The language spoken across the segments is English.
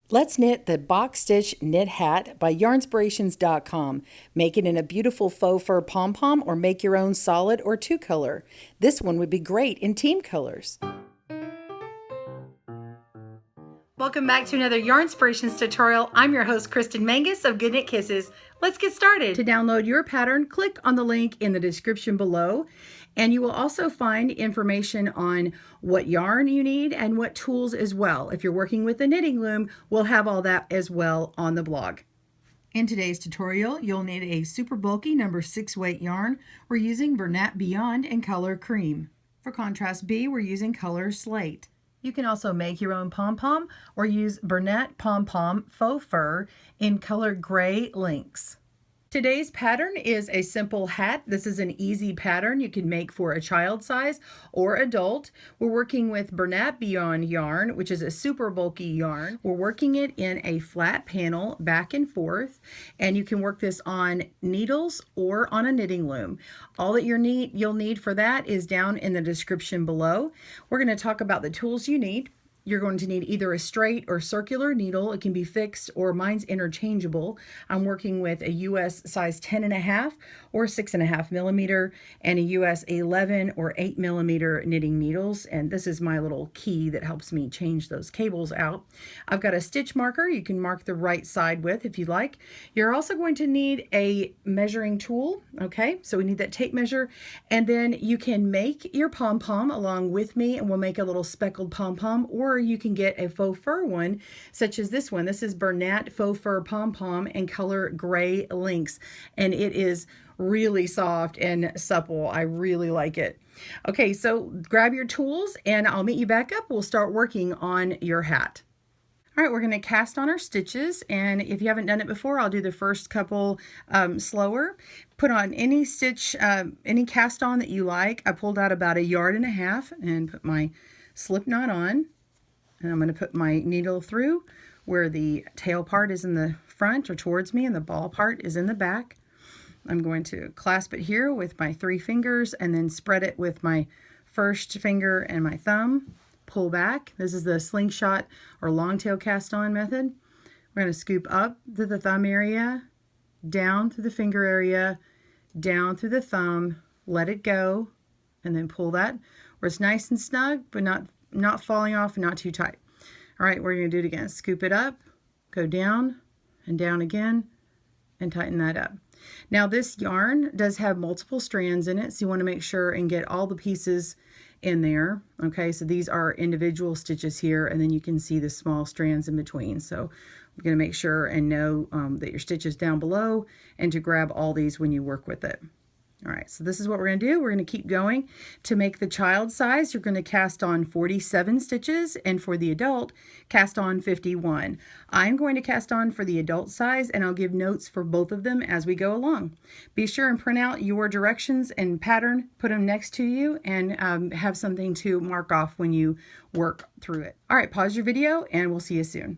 Let's knit the box stitch knit hat by yarnspirations.com. Make it in a beautiful faux fur pom-pom or make your own solid or two color. This one would be great in team colors. Welcome back to another Yarnspirations tutorial. I'm your host, Kristen Mangus of GoodKnit Kisses. Let's get started. To download your pattern, click on the link in the description below, and you will also find information on what yarn you need and what tools as well. If you're working with a knitting loom, we'll have all that as well on the blog. In today's tutorial, you'll need a super bulky number 6 weight yarn. We're using Bernat Beyond in color cream. For contrast B, we're using color slate. You can also make your own pom-pom or use Bernat pom-pom faux fur in color gray lynx. Today's pattern is a simple hat. This is an easy pattern you can make for a child size or adult. We're working with Bernat Beyond yarn, which is a super bulky yarn. We're working it in a flat panel back and forth, and you can work this on needles or on a knitting loom. All that you'll need for that is down in the description below. We're going to talk about the tools you need. You're going to need either a straight or circular needle. It can be fixed or mine's interchangeable. I'm working with a US size 10.5 or 6.5 millimeter and a US 11 or 8 millimeter knitting needles. And this is my little key that helps me change those cables out. I've got a stitch marker you can mark the right side with if you like. You're also going to need a measuring tool. Okay, so we need that tape measure. And then you can make your pom-pom along with me, and we'll make a little speckled pom-pom, or you can get a faux fur one such as this one. This is Bernat faux fur pom-pom in color gray lynx, and it is really soft and supple. I really like it. Okay, so grab your tools and I'll meet you back up. We'll start working on your hat. All right, we're going to cast on our stitches, and if you haven't done it before, I'll do the first couple slower. Put on any stitch, any cast on that you like. I pulled out about 1.5 yards and put my slip knot on. And I'm going to put my needle through where the tail part is in the front or towards me and the ball part is in the back. I'm going to clasp it here with my 3 fingers and then spread it with my first finger and my thumb. Pull back. This is the slingshot or long tail cast on method. We're going to scoop up to the thumb area, down through the finger area, down through the thumb, let it go, and then pull that where it's nice and snug but not falling off and not too tight. All right, we're going to do it again. Scoop it up, go down and down again, and tighten that up. Now this yarn does have multiple strands in it, so you want to make sure and get all the pieces in there. Okay, so these are individual stitches here, and then you can see the small strands in between. So we're going to make sure and know that your stitch is down below and to grab all these when you work with it. All right, so this is what we're going to do. We're going to keep going. To make the child size, you're going to cast on 47 stitches, and for the adult, cast on 51. I'm going to cast on for the adult size, and I'll give notes for both of them as we go along. Be sure and print out your directions and pattern, put them next to you, and have something to mark off when you work through it. All right, pause your video, and we'll see you soon.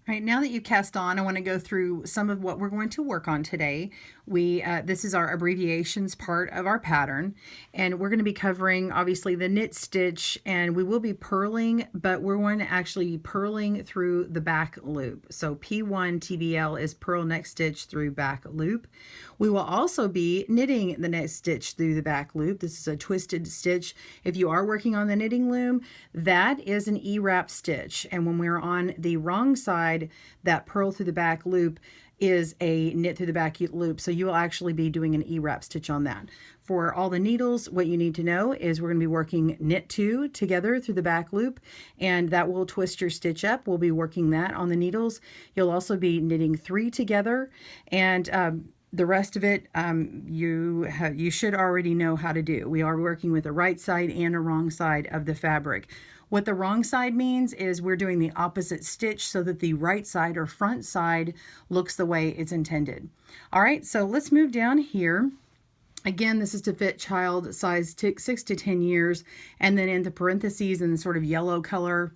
All right, now that you've cast on, I want to go through some of what we're going to work on today. This is our abbreviations part of our pattern, and we're going to be covering obviously the knit stitch, and we will be purling, but we're going to actually be purling through the back loop. So P1 TBL is purl next stitch through back loop. We will also be knitting the next stitch through the back loop. This is a twisted stitch. If you are working on the knitting loom, that is an E-wrap stitch, and when we're on the wrong side, that purl through the back loop is a knit through the back loop, so you will actually be doing an E-wrap stitch on that. For all the needles, what you need to know is we're going to be working knit 2 together through the back loop, and that will twist your stitch up. We'll be working that on the needles. You'll also be knitting 3 together, and the rest of it you should already know how to do. We are working with a right side and a wrong side of the fabric. What the wrong side means is we're doing the opposite stitch so that the right side or front side looks the way it's intended. All right, so let's move down here. Again, this is to fit child size 6 to 10 years, and then in the parentheses in the sort of yellow color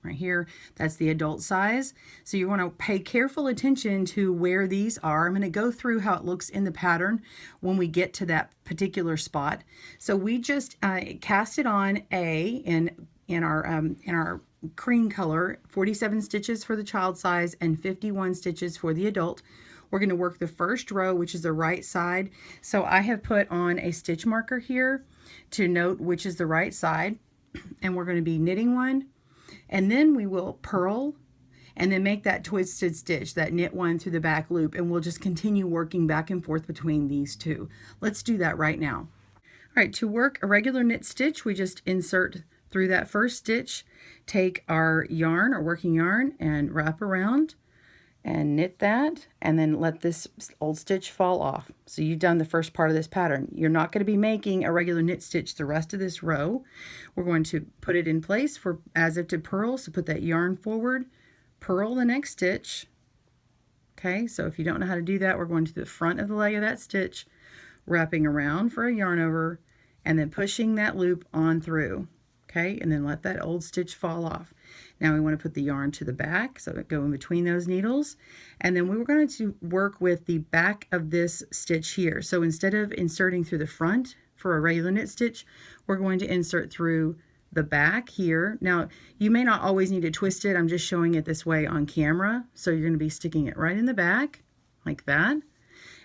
right here, that's the adult size. So you want to pay careful attention to where these are. I'm going to go through how it looks in the pattern when we get to that particular spot. So we just cast it on A in our cream color, 47 stitches for the child size and 51 stitches for the adult. We're going to work the first row, which is the right side. So I have put on a stitch marker here to note which is the right side. And we're going to be knitting one. And then we will purl and then make that twisted stitch, that knit one through the back loop. And we'll just continue working back and forth between these two. Let's do that right now. All right, to work a regular knit stitch, we just insert through that first stitch, take our yarn or working yarn and wrap around and knit that, and then let this old stitch fall off. So you've done the first part of this pattern. You're not going to be making a regular knit stitch the rest of this row. We're going to put it in place for as if to purl. So put that yarn forward, purl the next stitch. Okay, so if you don't know how to do that, we're going to the front of the leg of that stitch, wrapping around for a yarn over, and then pushing that loop on through. Okay, and then let that old stitch fall off. Now we want to put the yarn to the back, so it go in between those needles. And then we were going to work with the back of this stitch here. So instead of inserting through the front for a regular knit stitch, we're going to insert through the back here. Now, you may not always need to twist it. I'm just showing it this way on camera. So you're going to be sticking it right in the back, like that.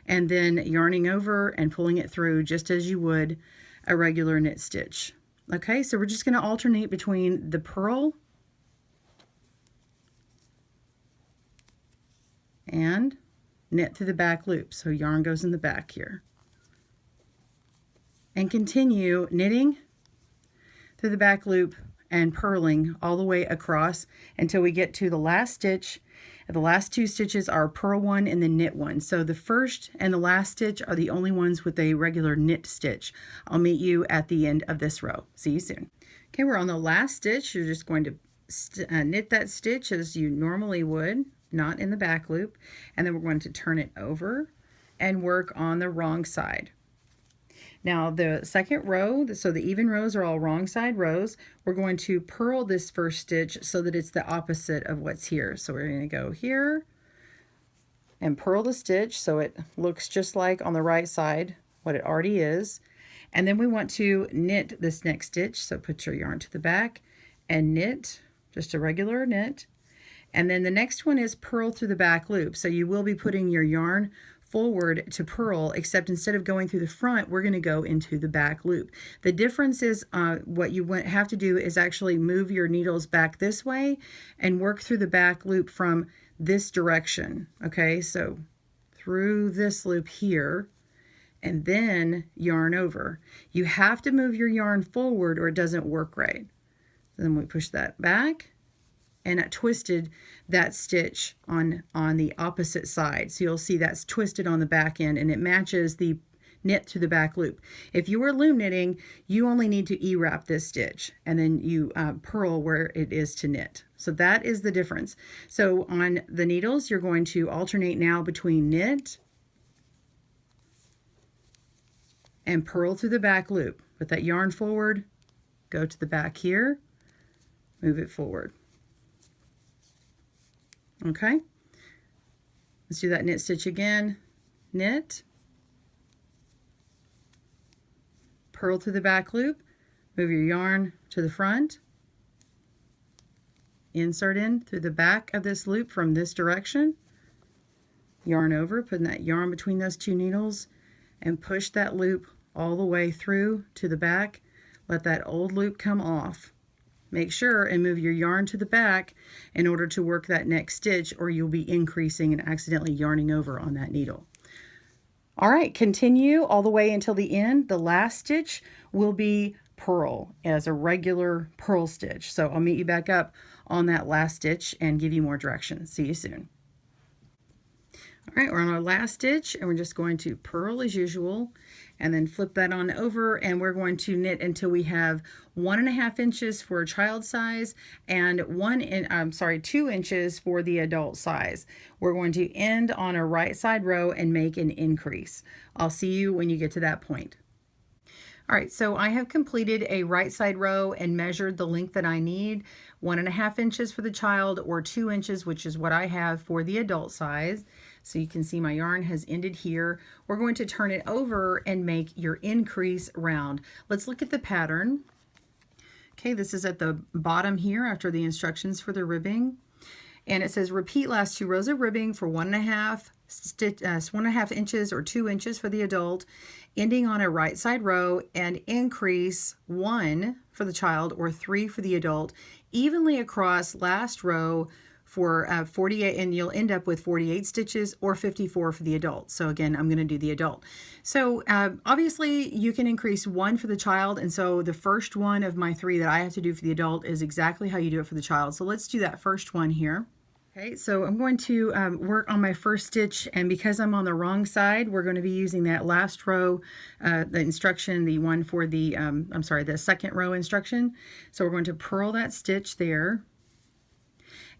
And then yarning over and pulling it through just as you would a regular knit stitch. Okay, so we're just going to alternate between the purl and knit through the back loop. So yarn goes in the back here. And continue knitting through the back loop and purling all the way across until we get to the last stitch. The last two stitches are purl one and then knit one. So the first and the last stitch are the only ones with a regular knit stitch. I'll meet you at the end of this row. See you soon. Okay, we're on the last stitch. You're just going to knit that stitch as you normally would, not in the back loop. And then we're going to turn it over and work on the wrong side. Now the second row, so the even rows are all wrong side rows. We're going to purl this first stitch so that it's the opposite of what's here. So we're going to go here and purl the stitch so it looks just like on the right side what it already is. And then we want to knit this next stitch. So put your yarn to the back and knit, just a regular knit. And then the next one is purl through the back loop. So you will be putting your yarn forward to purl, except instead of going through the front, we're going to go into the back loop. The difference is what you have to do is actually move your needles back this way and work through the back loop from this direction. Okay, so through this loop here and then yarn over. You have to move your yarn forward or it doesn't work right. So then we push that back and I twisted that stitch on the opposite side. So you'll see that's twisted on the back end and it matches the knit to the back loop. If you were loom knitting, you only need to E-wrap this stitch and then you purl where it is to knit. So that is the difference. So on the needles, you're going to alternate now between knit and purl through the back loop. Put that yarn forward, go to the back here, move it forward. Okay, let's do that knit stitch again. Knit, purl through the back loop, move your yarn to the front, insert in through the back of this loop from this direction, yarn over, putting that yarn between those two needles, and push that loop all the way through to the back. Let that old loop come off. Make sure and move your yarn to the back in order to work that next stitch, or you'll be increasing and accidentally yarning over on that needle. All right, continue all the way until the end. The last stitch will be purl as a regular purl stitch. So I'll meet you back up on that last stitch and give you more directions. See you soon. All right, we're on our last stitch and we're just going to purl as usual and then flip that on over, and we're going to knit until we have 1.5 inches for child size and 2 inches for the adult size. We're going to end on a right side row and make an increase. I'll see you when you get to that point. All right, so I have completed a right side row and measured the length that I need, 1.5 inches for the child or 2 inches, which is what I have for the adult size. So you can see my yarn has ended here. We're going to turn it over and make your increase round. Let's look at the pattern. Okay, this is at the bottom here after the instructions for the ribbing. And it says repeat last 2 rows of ribbing for 1.5 inches or 2 inches for the adult, ending on a right side row, and increase 1 for the child or 3 for the adult, evenly across last row for 48, and you'll end up with 48 stitches or 54 for the adult. So again, I'm going to do the adult. So obviously you can increase 1 for the child, and so the first one of my 3 that I have to do for the adult is exactly how you do it for the child. So let's do that first one here. Okay, so I'm going to work on my first stitch, and because I'm on the wrong side, we're going to be using that last row, the instruction, the one for the, the second row instruction. So we're going to purl that stitch there,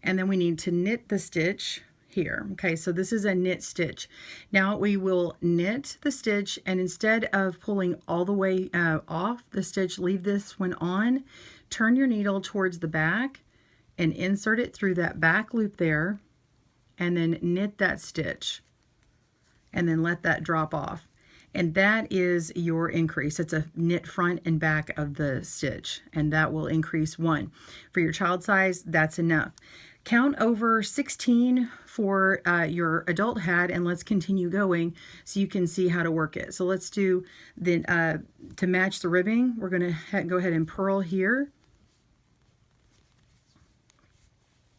and then we need to knit the stitch here. Okay, so this is a knit stitch. Now we will knit the stitch, and instead of pulling all the way off the stitch, leave this one on, turn your needle towards the back, and insert it through that back loop there, and then knit that stitch, and then let that drop off. And that is your increase. It's a knit front and back of the stitch, and that will increase 1. For your child size, that's enough. Count over 16 for your adult hat, and let's continue going so you can see how to work it. So let's do the, to match the ribbing, we're going to go ahead and purl here.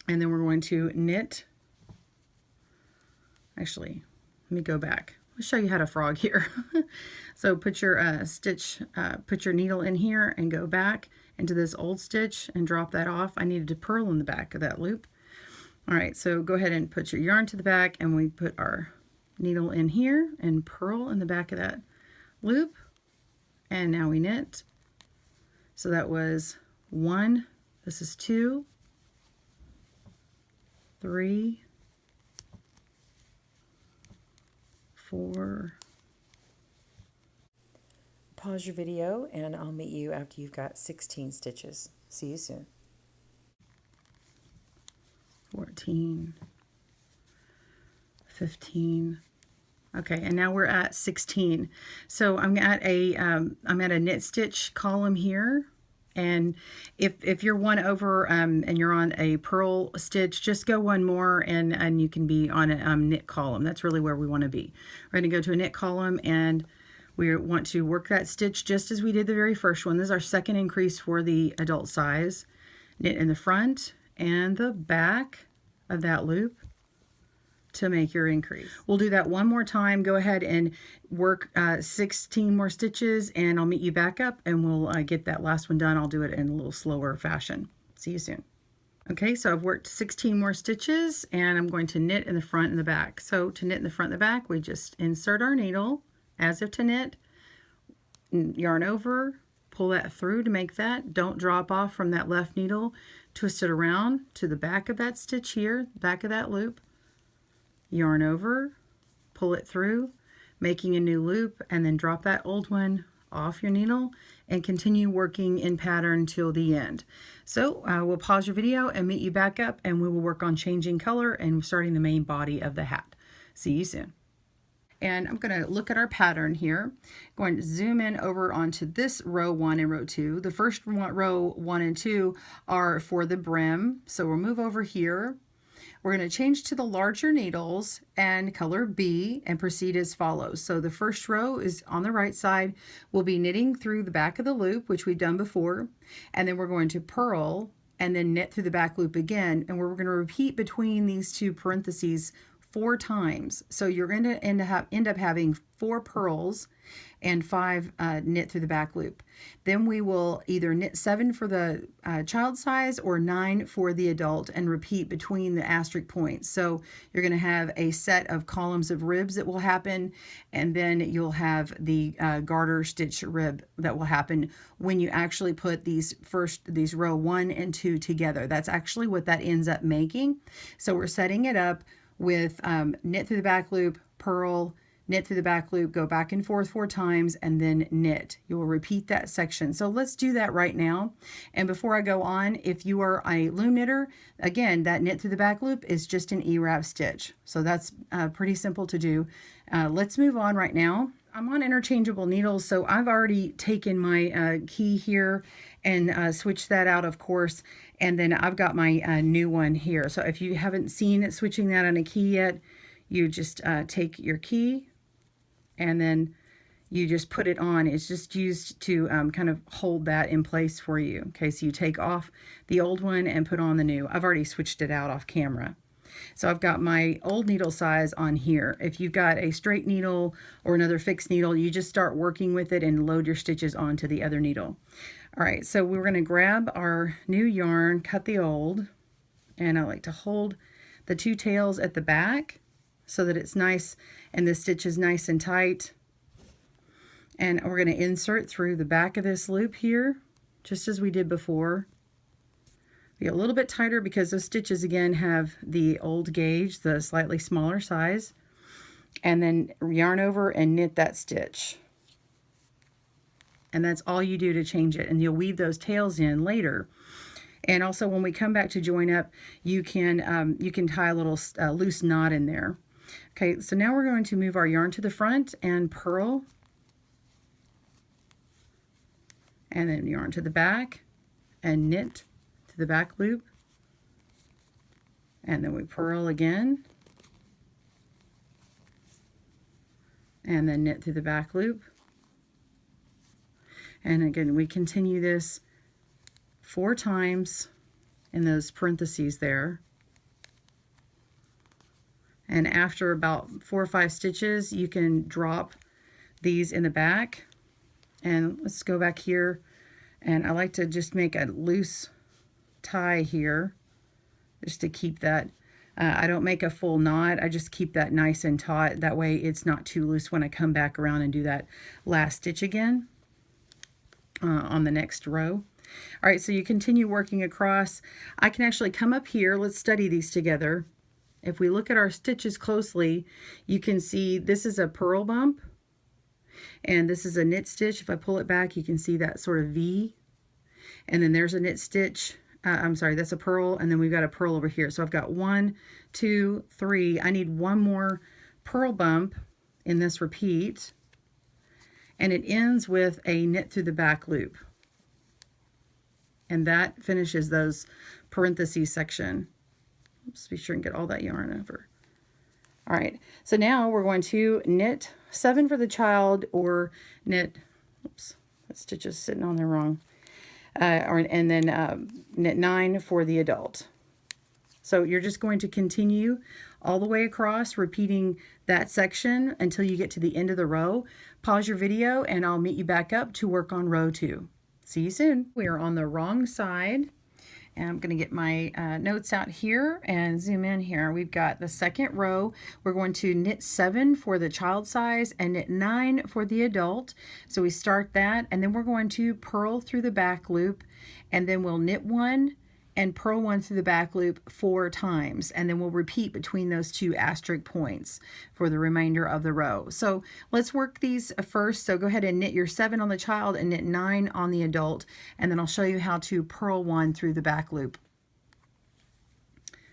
And then we're going to knit. Actually, let me go back. I'll show you how to frog here. So put your put your needle in here and go back into this old stitch and drop that off. I needed to purl in the back of that loop. All right, so go ahead and put your yarn to the back, and we put our needle in here and purl in the back of that loop. And now we knit. So that was 1, this is 2, 3, 4. Pause your video and I'll meet you after you've got 16 stitches. See you soon. 14, 15. Okay, and now we're at 16. So I'm at a knit stitch column here. And if you're one over and you're on a purl stitch, just go one more and you can be on a knit column. That's really where we want to be. We're going to go to a knit column, and we want to work that stitch just as we did the very first one. This is our second increase for the adult size. Knit in the front and the back of that loop to make your increase. We'll do that one more time. Go ahead and work 16 more stitches, and I'll meet you back up and we'll get that last one done. I'll do it in a little slower fashion. See you soon. Okay, so I've worked 16 more stitches, and I'm going to knit in the front and the back. So to knit in the front and the back, we just insert our needle as if to knit, yarn over, pull that through to make that. Don't drop off from that left needle. Twist it around to the back of that stitch here, back of that loop. Yarn over, pull it through, making a new loop, and then drop that old one off your needle and continue working in pattern till the end. So we'll pause your video and meet you back up, and we will work on changing color and starting the main body of the hat. See you soon. And I'm going to look at our pattern here. Going to zoom in over onto this row 1 and row 2. The first row 1 and 2 are for the brim. So we'll move over here. We're going to change to the larger needles and color B and proceed as follows. So the first row is on the right side. We'll be knitting through the back of the loop, which we've done before, and then we're going to purl and then knit through the back loop again, and we're going to repeat between these two parentheses 4 times. So you're going to end up having 4 purls and 5 knit through the back loop. Then we will either knit 7 for the child size or 9 for the adult, and repeat between the asterisk points. So you're going to have a set of columns of ribs that will happen, and then you'll have the garter stitch rib that will happen when you actually put these row 1 and 2 together. That's actually what that ends up making. So we're setting it up with knit through the back loop, purl, knit through the back loop, go back and forth 4 times, and then knit. You will repeat that section. So let's do that right now. And before I go on, if you are a loom knitter, again, that knit through the back loop is just an E-wrap stitch. So that's pretty simple to do. Let's move on right now. I'm on interchangeable needles, so I've already taken my key here and switch that out, of course. And then I've got my new one here. So if you haven't seen it switching that on a key yet, you just take your key and then you just put it on. It's just used to kind of hold that in place for you. Okay, so you take off the old one and put on the new. I've already switched it out off camera. So I've got my old needle size on here. If you've got a straight needle or another fixed needle, you just start working with it and load your stitches onto the other needle. All right, so we're going to grab our new yarn, cut the old, and I like to hold the two tails at the back so that it's nice and the stitch is nice and tight. And we're going to insert through the back of this loop here, just as we did before. Be a little bit tighter because those stitches again have the old gauge, the slightly smaller size. And then yarn over and knit that stitch. And that's all you do to change it. And you'll weave those tails in later. And also when we come back to join up, you can tie a little loose knot in there. Okay, so now we're going to move our yarn to the front and purl. And then yarn to the back and knit to the back loop. And then we purl again. And then knit through the back loop. And again, we continue this 4 times in those parentheses there. And after about 4 or 5 stitches, you can drop these in the back. And let's go back here. And I like to just make a loose tie here just to keep that. I don't make a full knot. I just keep that nice and taut. That way it's not too loose when I come back around and do that last stitch again on the next row. All right, so you continue working across. I can actually come up here. Let's study these together. If we look at our stitches closely, you can see this is a purl bump. And this is a knit stitch. If I pull it back, you can see that sort of V. And then there's a knit stitch. I'm sorry, that's a purl. And then we've got a purl over here. So I've got 1, 2, 3. I need one more purl bump in this repeat. And it ends with a knit through the back loop. And that finishes those parentheses section. Let's be sure and get all that yarn over. All right, so now we're going to knit 7 for the child or knit, oops, that stitch is sitting on there wrong, and then knit 9 for the adult. So you're just going to continue all the way across, repeating that section until you get to the end of the row. Pause your video and I'll meet you back up to work on row 2. See you soon. We are on the wrong side. And I'm going to get my notes out here and zoom in here. We've got the second row. We're going to knit 7 for the child size and knit 9 for the adult. So we start that and then we're going to purl through the back loop and then we'll knit 1 and purl 1 through the back loop 4 times. And then we'll repeat between those 2 asterisk points for the remainder of the row. So let's work these first. So go ahead and knit your 7 on the child and knit 9 on the adult. And then I'll show you how to purl 1 through the back loop.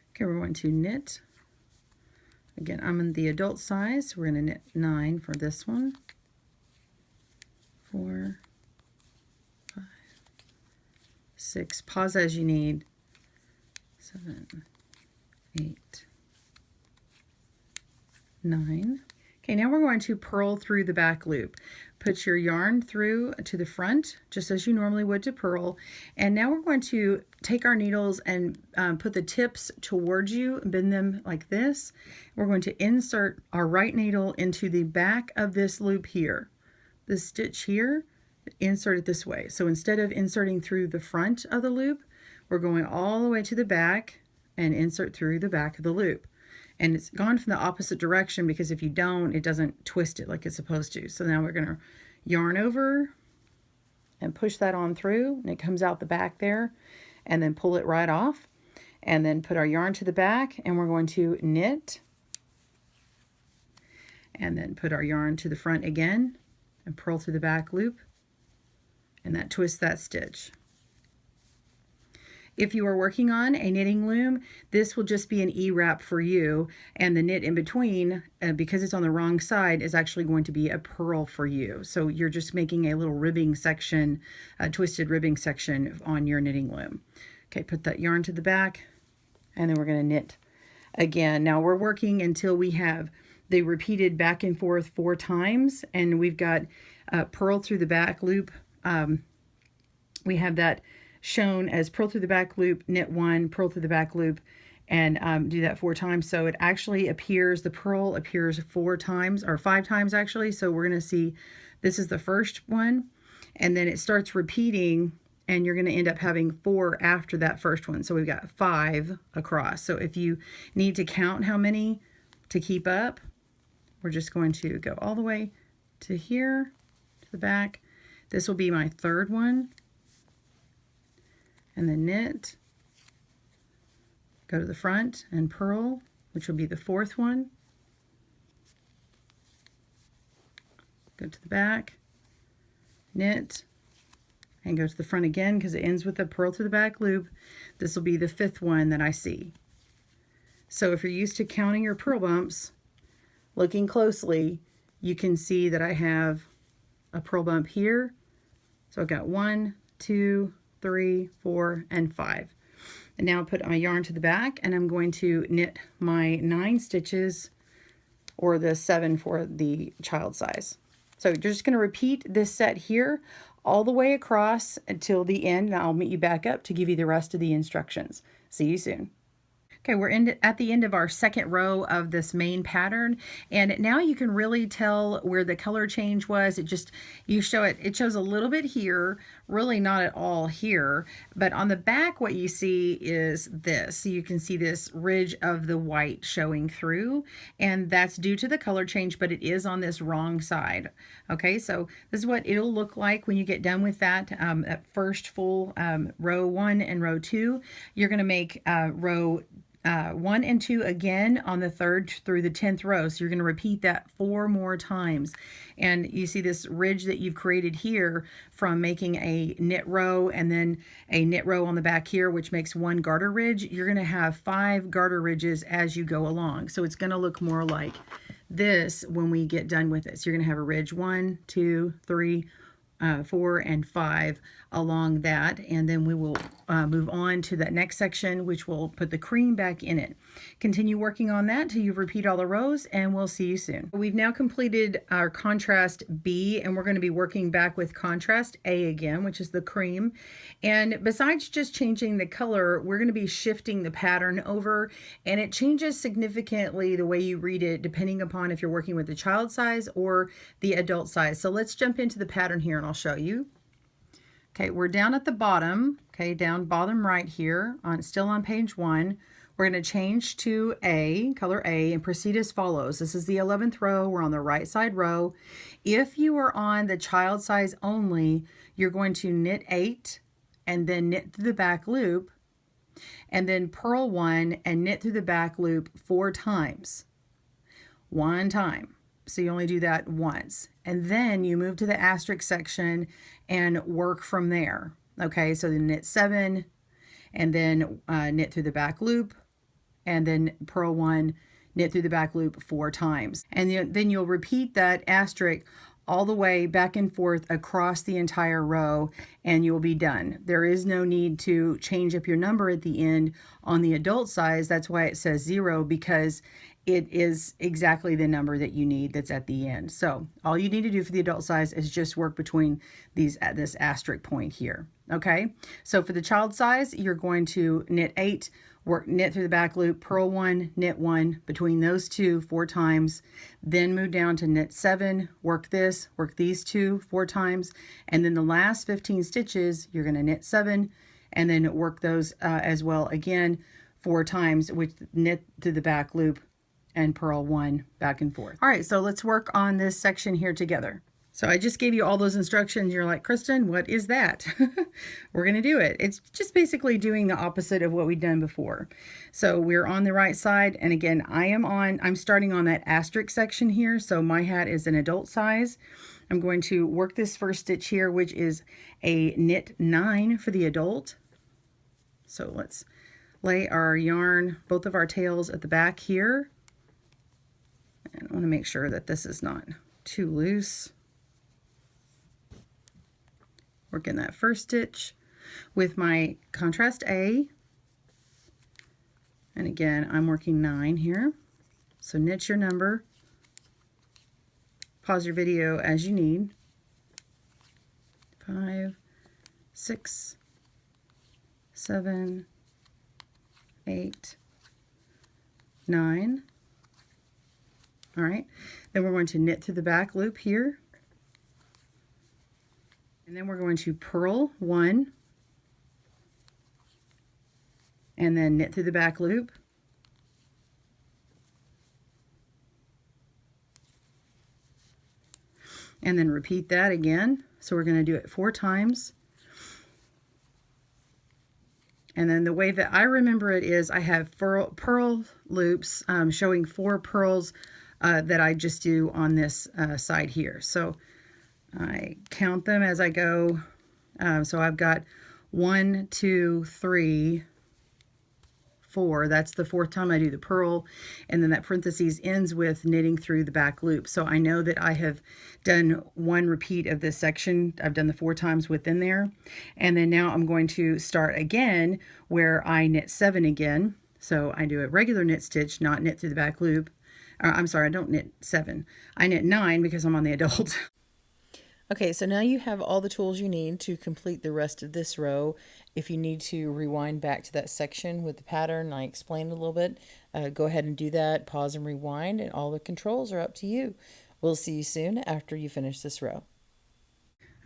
Okay, we're going to knit. Again, I'm in the adult size. We're going to knit 9 for this one. 4, 5, 6. Pause as you need. 7, 8, 9. Okay, now we're going to purl through the back loop. Put your yarn through to the front, just as you normally would to purl. And now we're going to take our needles and put the tips towards you, bend them like this. We're going to insert our right needle into the back of this loop here. This stitch here, insert it this way. So instead of inserting through the front of the loop, we're going all the way to the back and insert through the back of the loop. And it's gone from the opposite direction because if you don't, it doesn't twist it like it's supposed to. So now we're going to yarn over and push that on through, and it comes out the back there, and then pull it right off. And then put our yarn to the back, and we're going to knit. And then put our yarn to the front again, and purl through the back loop. And that twists that stitch. If you are working on a knitting loom, this will just be an E-wrap for you, and the knit in between, because it's on the wrong side, is actually going to be a purl for you. So you're just making a little ribbing section, a twisted ribbing section on your knitting loom. Okay, put that yarn to the back, and then we're going to knit again. Now we're working until we have the repeated back and forth 4 times, and we've got purl through the back loop. We have that shown as purl through the back loop, knit 1, purl through the back loop, and do that 4 times. So it actually appears, the purl appears 4 times, or 5 times actually. So we're going to see, this is the first one, and then it starts repeating, and you're going to end up having 4 after that first one. So we've got 5 across. So if you need to count how many to keep up, we're just going to go all the way to here, to the back. This will be my 3rd one. And then knit, go to the front and purl, which will be the 4th one. Go to the back, knit, and go to the front again because it ends with a purl through the back loop. This will be the 5th one that I see. So if you're used to counting your purl bumps, looking closely, you can see that I have a purl bump here. So I've got 1, 2, 3, 4, and 5. And now put my yarn to the back, and I'm going to knit my 9 stitches, or the 7 for the child size. So you're just going to repeat this set here all the way across until the end, and I'll meet you back up to give you the rest of the instructions. See you soon. Okay, we're at the end of our 2nd row of this main pattern, and now you can really tell where the color change was. It shows a little bit here, really not at all here, but on the back what you see is this. So you can see this ridge of the white showing through, and that's due to the color change, but it is on this wrong side. Okay, so this is what it'll look like when you get done with that, that first full row 1 and row 2. You're going to make row 1 and 2 again on the 3rd through the 10th row. So you're going to repeat that 4 more times. And you see this ridge that you've created here from making a knit row and then a knit row on the back here, which makes 1 garter ridge. You're going to have 5 garter ridges as you go along. So it's going to look more like this when we get done with it. So you're going to have a ridge 1, 2, 3, 4, and 5 along that, and then we will move on to that next section, which will put the cream back in it. Continue working on that till you repeat all the rows, and we'll see you soon. We've now completed our contrast B, and we're going to be working back with contrast A again, which is the cream. And besides just changing the color, we're going to be shifting the pattern over, and it changes significantly the way you read it depending upon if you're working with the child size or the adult size. So let's jump into the pattern here and I'll show you. Okay, we're down at the bottom, okay, down bottom right here, still on page 1. We're going to change to A, color A, and proceed as follows. This is the 11th row. We're on the right side row. If you are on the child size only, you're going to knit 8 and then knit through the back loop, and then purl 1 and knit through the back loop 4 times. 1 time. So you only do that once, and then you move to the asterisk section and work from there. Okay, so then knit 7 and then knit through the back loop, and then purl 1, knit through the back loop 4 times, and then you'll repeat that asterisk all the way back and forth across the entire row, and you'll be done. There is no need to change up your number at the end on the adult size. That's why it says 0, because it is exactly the number that you need that's at the end. So all you need to do for the adult size is just work between these at this asterisk point here. Okay, so for the child size, you're going to knit 8, knit through the back loop, purl 1, knit 1, between those 2 4 times, then move down to knit 7, work these 2 4 times, and then the last 15 stitches you're going to knit 7 and then work those as well again 4 times, which knit through the back loop and purl 1 back and forth. All right, so let's work on this section here together. So I just gave you all those instructions. You're like, Kristen, what is that? We're going to do it. It's just basically doing the opposite of what we've done before. So we're on the right side. And again, I'm starting on that asterisk section here. So my hat is an adult size. I'm going to work this first stitch here, which is a knit 9 for the adult. So let's lay our yarn, both of our tails at the back here. And I want to make sure that this is not too loose. Working that first stitch with my contrast A. And again, I'm working 9 here. So knit your number. Pause your video as you need. 5, 6, 7, 8, 9. All right, then we're going to knit through the back loop here. And then we're going to purl 1. And then knit through the back loop. And then repeat that again. So we're going to do it 4 times. And then the way that I remember it is I have purl loops showing 4 purls that I just do on this side here. So I count them as I go. So I've got 1, 2, 3, 4. That's the 4th time I do the purl, and then that parentheses ends with knitting through the back loop. So I know that I have done 1 repeat of this section. I've done the 4 times within there, and then now I'm going to start again where I knit 7 again. So I do a regular knit stitch, not knit through the back loop. I'm sorry, I don't knit 7. I knit 9 because I'm on the adult. Okay, so now you have all the tools you need to complete the rest of this row. If you need to rewind back to that section with the pattern I explained a little bit, go ahead and do that. Pause and rewind, and all the controls are up to you. We'll see you soon after you finish this row.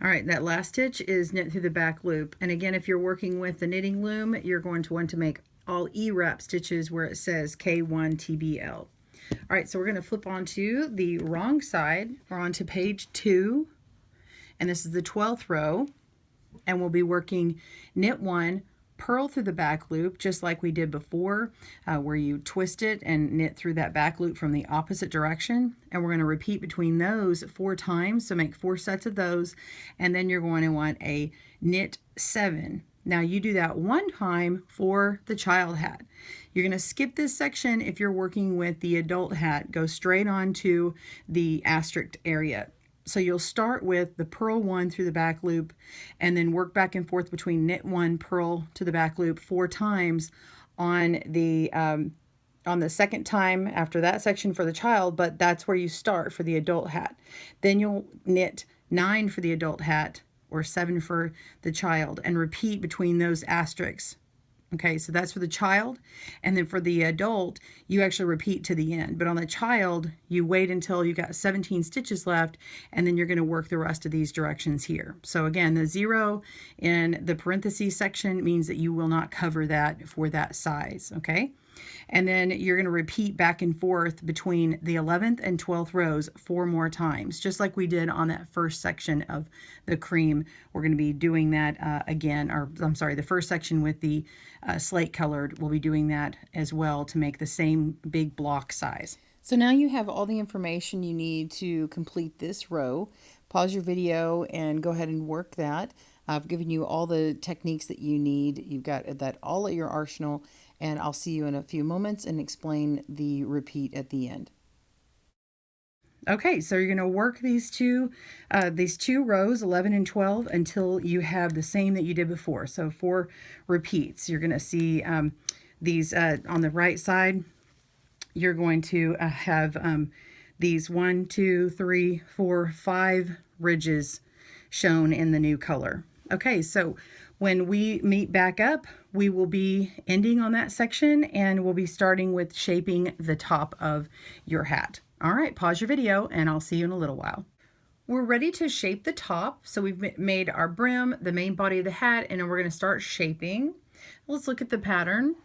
All right, that last stitch is knit through the back loop. And again, if you're working with the knitting loom, you're going to want to make all E-wrap stitches where it says K1 TBL. All right, so we're going to flip onto the wrong side. We're onto page 2. And this is the 12th row, and we'll be working knit 1, purl through the back loop, just like we did before, where you twist it and knit through that back loop from the opposite direction. And we're going to repeat between those 4 times, so make 4 sets of those, and then you're going to want a knit 7. Now you do that 1 time for the child hat. You're going to skip this section if you're working with the adult hat. Go straight on to the asterisk area. So you'll start with the purl 1 through the back loop, and then work back and forth between knit 1, purl to the back loop 4 times on the second time after that section for the child, but that's where you start for the adult hat. Then you'll knit 9 for the adult hat, or 7 for the child, and repeat between those asterisks. Okay, so that's for the child, and then for the adult, you actually repeat to the end. But on the child, you wait until you got 17 stitches left, and then you're going to work the rest of these directions here. So again, the 0 in the parentheses section means that you will not cover that for that size, okay? And then you're going to repeat back and forth between the 11th and 12th rows 4 more times, just like we did on that first section of the cream. We're going to be doing that again, or I'm sorry, the first section with the slate colored, we'll be doing that as well to make the same big block size. So now you have all the information you need to complete this row. Pause your video and go ahead and work that. I've given you all the techniques that you need. You've got that all at your arsenal, and I'll see you in a few moments and explain the repeat at the end. Okay, so you're going to work these two rows, 11 and 12, until you have the same that you did before. So 4 repeats. You're going to see these on the right side. You're going to have these 1, 2, 3, 4, 5 ridges shown in the new color. Okay, so when we meet back up, we will be ending on that section, and we'll be starting with shaping the top of your hat. All right, pause your video, and I'll see you in a little while. We're ready to shape the top. So we've made our brim, the main body of the hat, and then we're going to start shaping. Let's look at the pattern.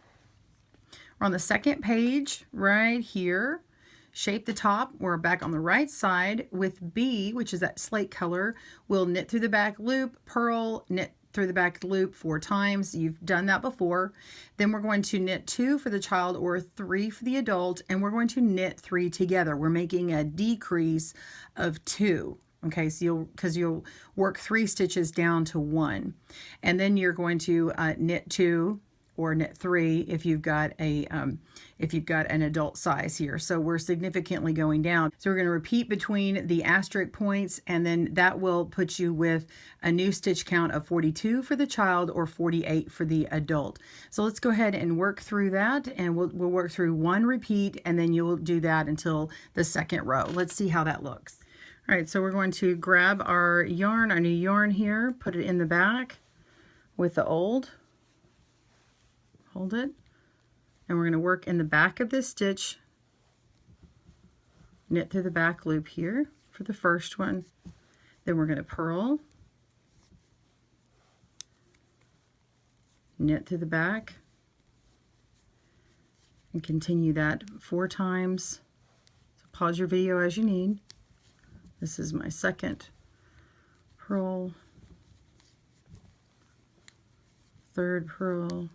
We're on the second page right here. Shape the top. We're back on the right side with B, which is that slate color. We'll knit through the back loop, purl, knit through the back loop 4 times. You've done that before. Then we're going to knit 2 for the child or 3 for the adult, and we're going to knit 3 together. We're making a decrease of 2. Okay, so you'll work 3 stitches down to 1, and then you're going to knit 2 or knit 3 if you've got an adult size here. So we're significantly going down. So we're going to repeat between the asterisk points, and then that will put you with a new stitch count of 42 for the child or 48 for the adult. So let's go ahead and work through that, and we'll work through one repeat, and then you'll do that until the second row. Let's see how that looks. All right, so we're going to grab our yarn, our new yarn here, put it in the back with the old, hold it, and we're going to work in the back of this stitch, knit through the back loop here for the first one, then we're going to purl, knit through the back, and continue that 4 times. So pause your video as you need. This is my second purl, third purl,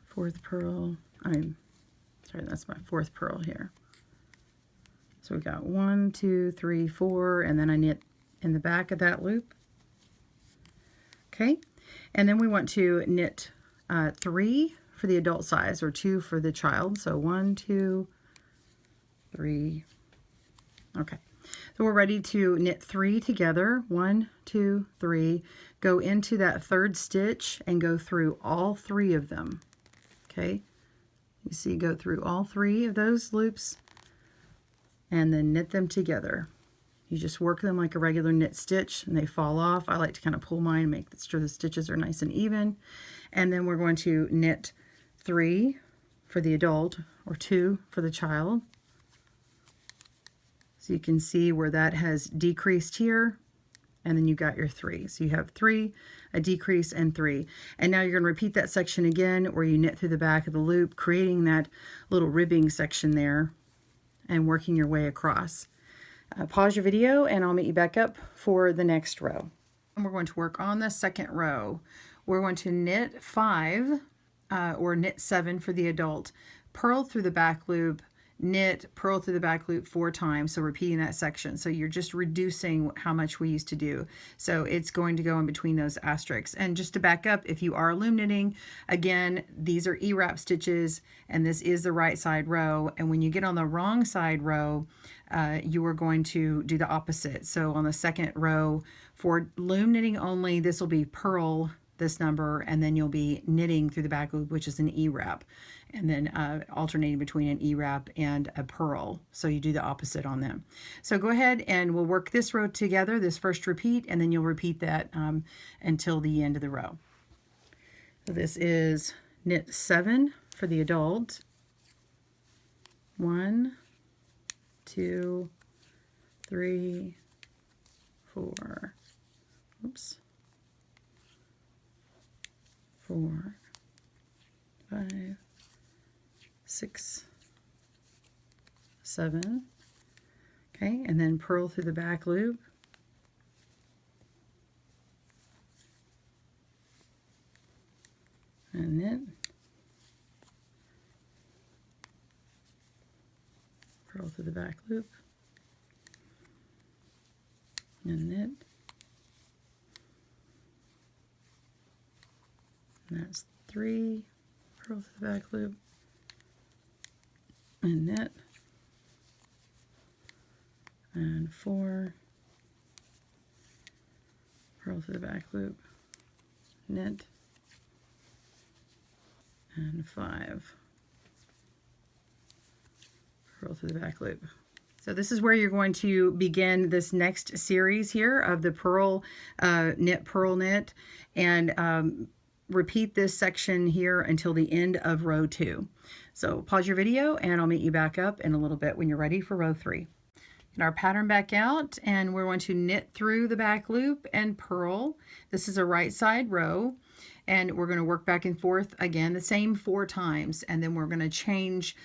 fourth purl. That's my fourth purl here. So we got 1, 2, 3, 4, and then I knit in the back of that loop. Okay, and then we want to knit 3 for the adult size or 2 for the child. So 1, 2, 3. Okay, so we're ready to knit 3 together. 1, 2, 3. Go into that third stitch and go through all 3 of them. Okay, you see, go through all 3 of those loops and then knit them together. You just work them like a regular knit stitch and they fall off. I like to kind of pull mine and make sure the stitches are nice and even. And then we're going to knit 3 for the adult or 2 for the child. So you can see where that has decreased here, and then you got your 3. So you have 3, a decrease, and 3. And now you're going to repeat that section again where you knit through the back of the loop, creating that little ribbing section there and working your way across. Pause your video and I'll meet you back up for the next row. And we're going to work on the second row. We're going to knit 5 or knit 7 for the adult, purl through the back loop, knit, purl through the back loop 4 times, so repeating that section. So you're just reducing how much we used to do. So it's going to go in between those asterisks. And just to back up, if you are loom knitting, again, these are E-wrap stitches, and this is the right side row. And when you get on the wrong side row, you are going to do the opposite. So on the second row, for loom knitting only, this will be purl this number, and then you'll be knitting through the back loop, which is an E-wrap, and then alternating between an E-wrap and a purl. So you do the opposite on them. So go ahead and we'll work this row together, this first repeat, and then you'll repeat that until the end of the row. So this is knit 7 for the adult. 1, 2, 3, 4. Oops. 4, 5, 6, 7. Okay, and then purl through the back loop. And knit. Purl through the back loop. And knit. And that's 3, purl through the back loop, and knit, and 4, purl through the back loop, knit, and 5, purl through the back loop. So this is where you're going to begin this next series here of the purl knit, and repeat this section here until the end of row 2. So pause your video and I'll meet you back up in a little bit when you're ready for row 3. Get our pattern back out, and we're going to knit through the back loop and purl. This is a right side row, and we're going to work back and forth again the same 4 times, and then we're going to change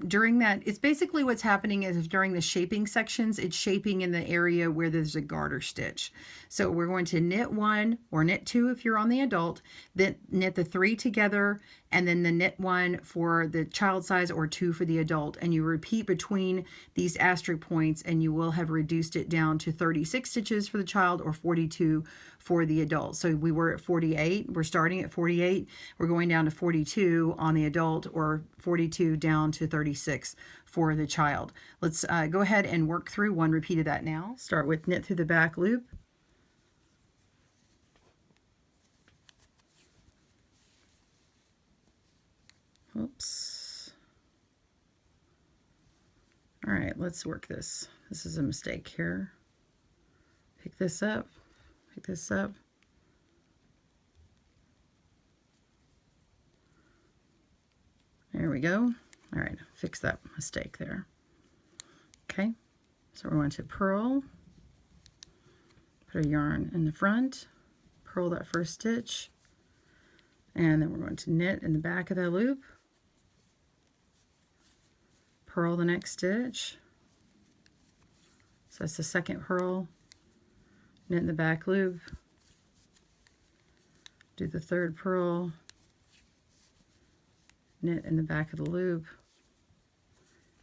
during that. It's basically what's happening is during the shaping sections, it's shaping in the area where there's a garter stitch. So we're going to knit 1 or knit 2 if you're on the adult, then knit the 3 together, and then the knit 1 for the child size or 2 for the adult, and you repeat between these asterisk points, and you will have reduced it down to 36 stitches for the child or 42 for the adult. So we were at 48, we're starting at 48, we're going down to 42 on the adult, or 42 down to 36 for the child. Let's go ahead and work through 1 repeat of that now. Start with knit through the back loop. Oops. All right, let's work this. This is a mistake here. Pick this up, pick this up. There we go. All right, fix that mistake there. Okay, so we're going to purl, put a yarn in the front, purl that first stitch, and then we're going to knit in the back of that loop, purl the next stitch. So that's the second purl, knit in the back loop, do the third purl, knit in the back of the loop.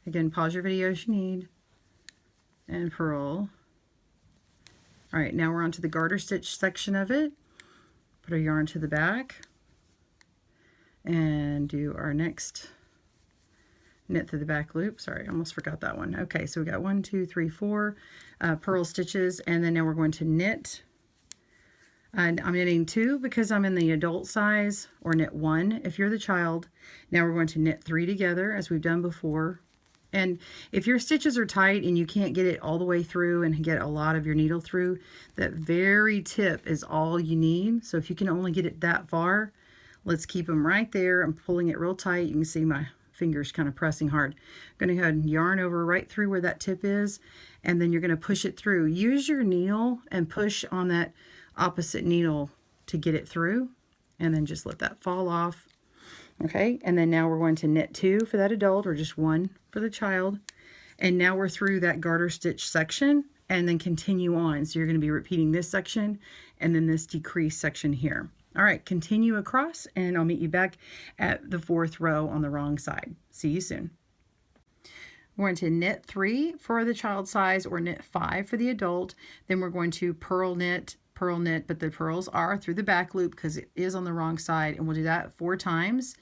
Again, pause your video if you need, and purl. All right, now we're on to the garter stitch section of it. Put our yarn to the back and do our next knit through the back loop. Sorry, I almost forgot that one. Okay, so we got 1, 2, 3, 4 purl stitches, and then now we're going to knit. And I'm knitting 2 because I'm in the adult size, or knit 1 if you're the child. Now we're going to knit 3 together as we've done before. And if your stitches are tight and you can't get it all the way through and get a lot of your needle through, that very tip is all you need. So if you can only get it that far, let's keep them right there. I'm pulling it real tight. You can see my fingers kind of pressing hard. I'm going to go ahead and yarn over right through where that tip is, and then you're going to push it through. Use your needle and push on that opposite needle to get it through, and then just let that fall off. Okay, and then now we're going to knit 2 for that adult, or just 1 for the child. And now we're through that garter stitch section, and then continue on. So you're going to be repeating this section and then this decrease section here. All right, continue across, and I'll meet you back at the 4th row on the wrong side. See you soon. We're going to knit 3 for the child size, or knit 5 for the adult. Then we're going to purl knit, but the purls are through the back loop because it is on the wrong side, and we'll do that 4 times,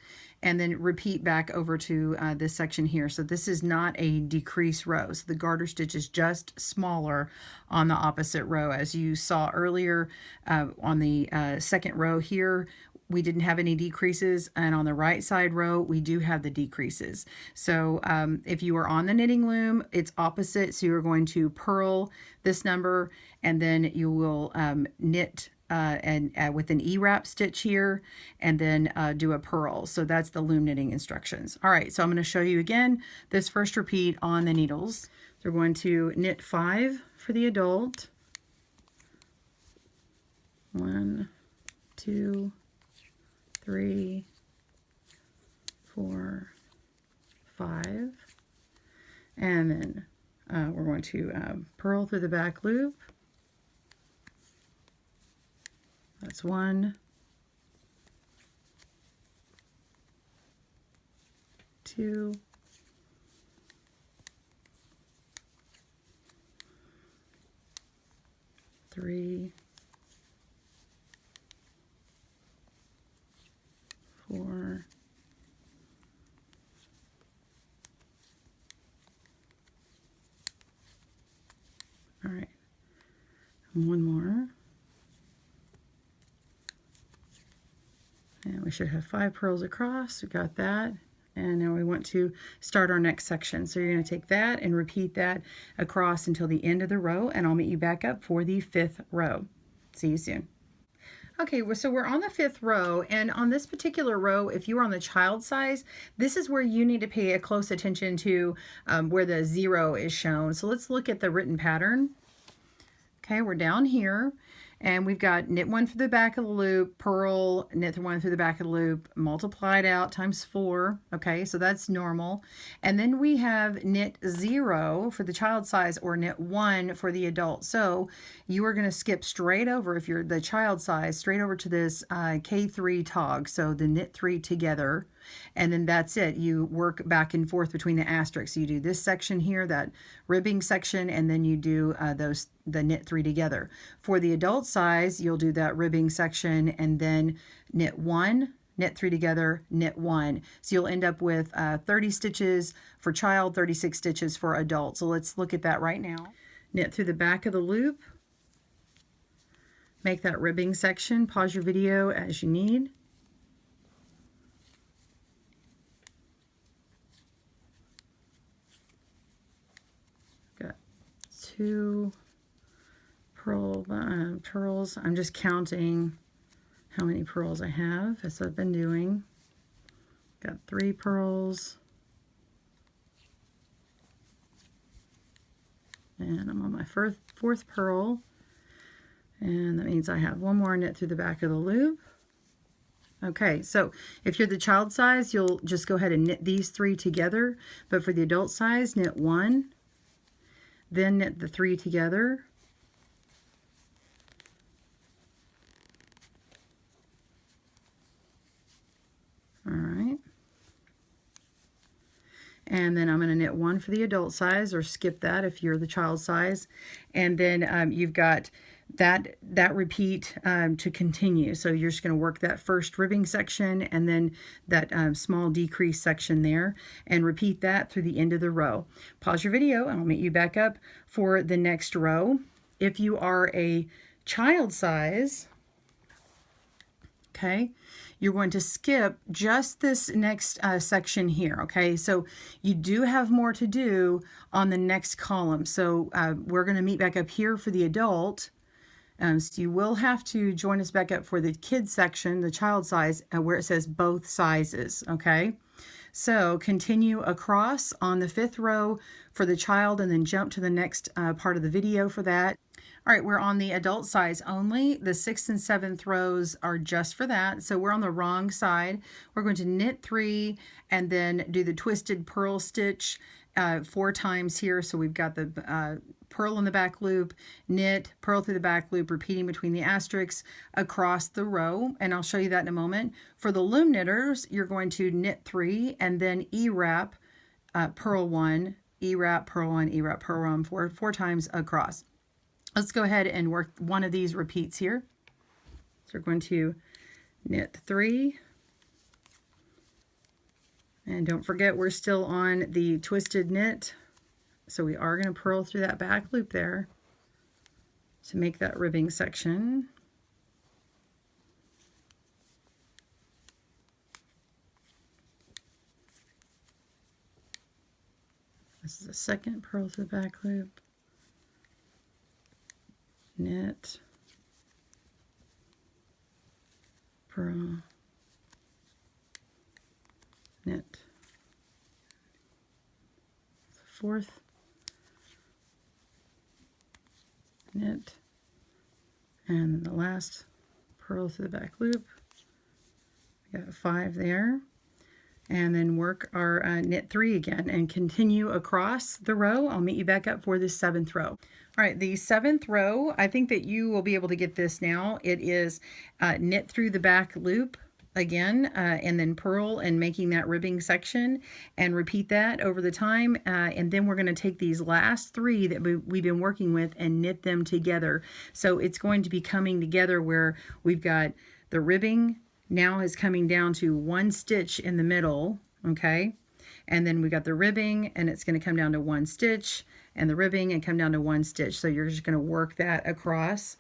and then repeat back over to this section here. So this is not a decrease row, so the garter stitch is just smaller on the opposite row. As you saw earlier on the second row here, we didn't have any decreases, and on the right side row we do have the decreases. So if you are on the knitting loom, it's opposite. So you're going to purl this number, and then you will knit with an E-wrap stitch here, and then do a purl. So that's the loom knitting instructions. All right, so I'm going to show you again this first repeat on the needles. So we're going to knit 5 for the adult. 1, 2, 3, 4, 5, and then we're going to purl through the back loop. That's 1, 2, 3, 4, 1 more. And we should have 5 purls across. We got that. And now we want to start our next section. So you're going to take that and repeat that across until the end of the row, and I'll meet you back up for the 5th row. See you soon. Okay, so we're on the 5th row, and on this particular row, if you are on the child size, this is where you need to pay a close attention to where the 0 is shown. So let's look at the written pattern. Okay, we're down here, And we've got knit one through the back of the loop, purl, knit one through the back of the loop, multiplied out times 4. Okay, so that's normal. And then we have knit 0 for the child size or knit 1 for the adult. So you are going to skip straight over, if you're the child size, straight over to this K3 tog. So the knit 3 together. And then that's it. You work back and forth between the asterisks. You do this section here, that ribbing section, and then you do the knit 3 together. For the adult size, you'll do that ribbing section and then knit 1, knit 3 together, knit 1. So you'll end up with 30 stitches for child, 36 stitches for adult. So let's look at that right now. Knit through the back of the loop. Make that ribbing section. Pause your video as you need. Got 2 purls. I'm just counting how many purls I have, as I've been doing. Got 3 purls. And I'm on my fourth purl. And that means I have 1 more knit through the back of the loop. Okay, so if you're the child size, you'll just go ahead and knit these 3 together. But for the adult size, knit 1, then knit the 3 together. All right. And then I'm going to knit 1 for the adult size, or skip that if you're the child size. And then you've got that repeat to continue. So you're just going to work that first ribbing section and then that small decrease section there, and repeat that through the end of the row. Pause your video and I'll meet you back up for the next row. If you are a child size, okay, you're going to skip just this next section here, okay? So you do have more to do on the next column. So we're going to meet back up here for the adult. So you will have to join us back up for the kids section, the child size, where it says both sizes, okay? So continue across on the 5th row for the child, and then jump to the next part of the video for that. All right, we're on the adult size only. The 6th and 7th rows are just for that. So we're on the wrong side. We're going to knit 3 and then do the twisted purl stitch 4 times here. So we've got the purl in the back loop, knit, purl through the back loop, repeating between the asterisks across the row. And I'll show you that in a moment. For the loom knitters, you're going to knit 3 and then E-wrap, purl 1, E-wrap, purl 1, E-wrap, purl 1, 4 times across. Let's go ahead and work one of these repeats here. So we're going to knit 3. And don't forget, we're still on the twisted knit. So we are going to purl through that back loop there to make that ribbing section. This is the second purl through the back loop. Knit, purl, knit, 4th, knit, and the last purl through the back loop. We got 5 there. And then work our knit 3 again and continue across the row. I'll meet you back up for the 7th row. All right, the 7th row, I think that you will be able to get this now. It is knit through the back loop again, and then purl and making that ribbing section, and repeat that over the time. And then we're going to take these last 3 that we've been working with and knit them together. So it's going to be coming together where we've got the ribbing now is coming down to 1 stitch in the middle, okay? And then we got the ribbing, and it's going to come down to 1 stitch, and the ribbing, and come down to 1 stitch. So you're just going to work that across,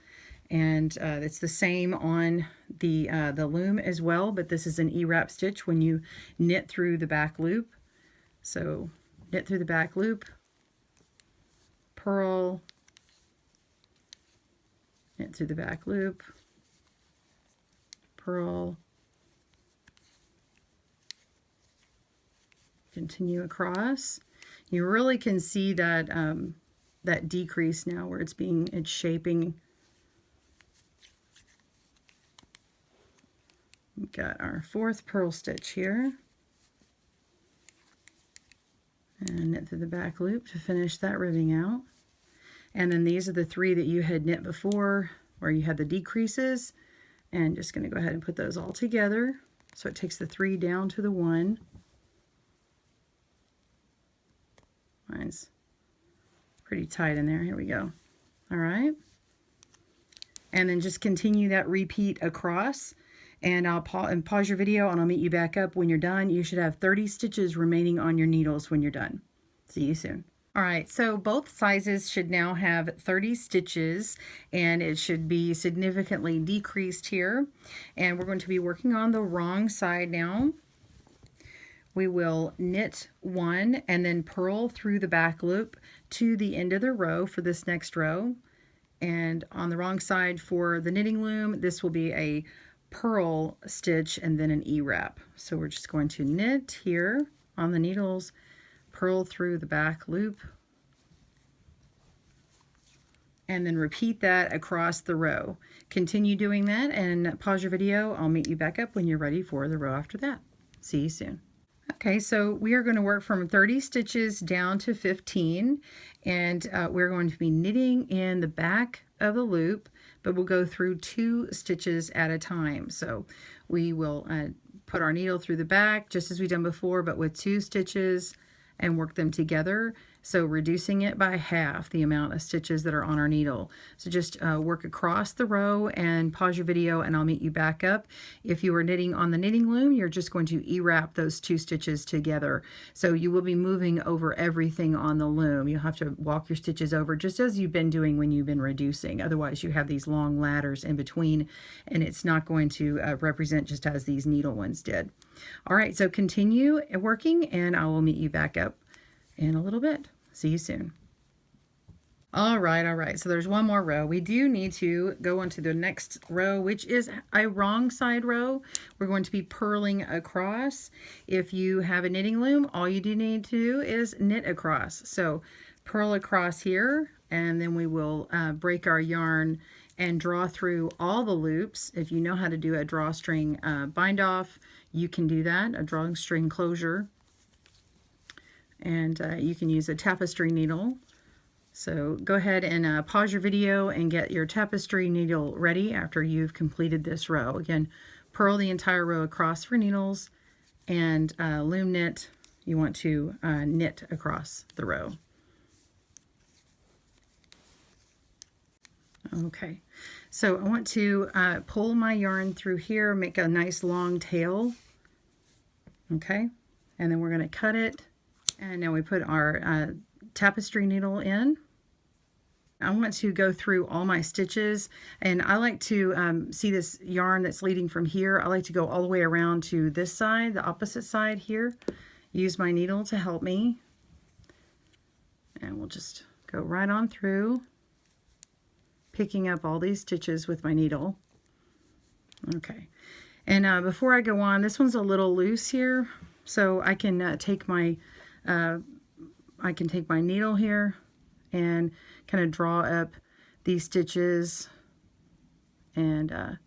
and it's the same on the loom as well, but this is an E-wrap stitch when you knit through the back loop. So knit through the back loop, purl, knit through the back loop, purl, continue across. You really can see that that decrease now where it's shaping We've got our 4th purl stitch here. And knit through the back loop to finish that ribbing out. And then these are the 3 that you had knit before where you had the decreases. And just going to go ahead and put those all together. So it takes the 3 down to the 1. Mine's pretty tight in there. Here we go. All right. And then just continue that repeat across. And I'll pause your video and I'll meet you back up when you're done. You should have 30 stitches remaining on your needles when you're done. See you soon. All right, so both sizes should now have 30 stitches, and it should be significantly decreased here. And we're going to be working on the wrong side now. We will knit 1 and then purl through the back loop to the end of the row for this next row. And on the wrong side for the knitting loom, this will be a purl stitch and then an E-wrap. So we're just going to knit here on the needles, purl through the back loop, and then repeat that across the row. Continue doing that and pause your video. I'll meet you back up when you're ready for the row after that. See you soon. Okay, so we are going to work from 30 stitches down to 15, and we're going to be knitting in the back of the loop, but we'll go through 2 stitches at a time. So we will put our needle through the back just as we've done before, but with 2 stitches, and work them together. So reducing it by half the amount of stitches that are on our needle. So just work across the row and pause your video and I'll meet you back up. If you are knitting on the knitting loom, you're just going to E-wrap those 2 stitches together. So you will be moving over everything on the loom. You'll have to walk your stitches over just as you've been doing when you've been reducing. Otherwise you have these long ladders in between and it's not going to represent just as these needle ones did. All right, so continue working and I will meet you back up in a little bit. See you soon. All right. So there's one more row. We do need to go on to the next row, which is a wrong side row. We're going to be purling across. If you have a knitting loom, all you do need to do is knit across. So purl across here, and then we will break our yarn and draw through all the loops. If you know how to do a drawstring bind off, you can do that, a drawstring closure. And you can use a tapestry needle. So go ahead and pause your video and get your tapestry needle ready after you've completed this row. Again, purl the entire row across for needles, and loom knit, you want to knit across the row. Okay, so I want to pull my yarn through here, make a nice long tail. Okay, and then we're going to cut it. And now we put our tapestry needle in. I want to go through all my stitches, and I like to see this yarn that's leading from here. I like to go all the way around to this side, the opposite side here. Use my needle to help me. And we'll just go right on through, picking up all these stitches with my needle. Okay, and before I go on, this one's a little loose here, so I can take my needle here and kind of draw up these stitches and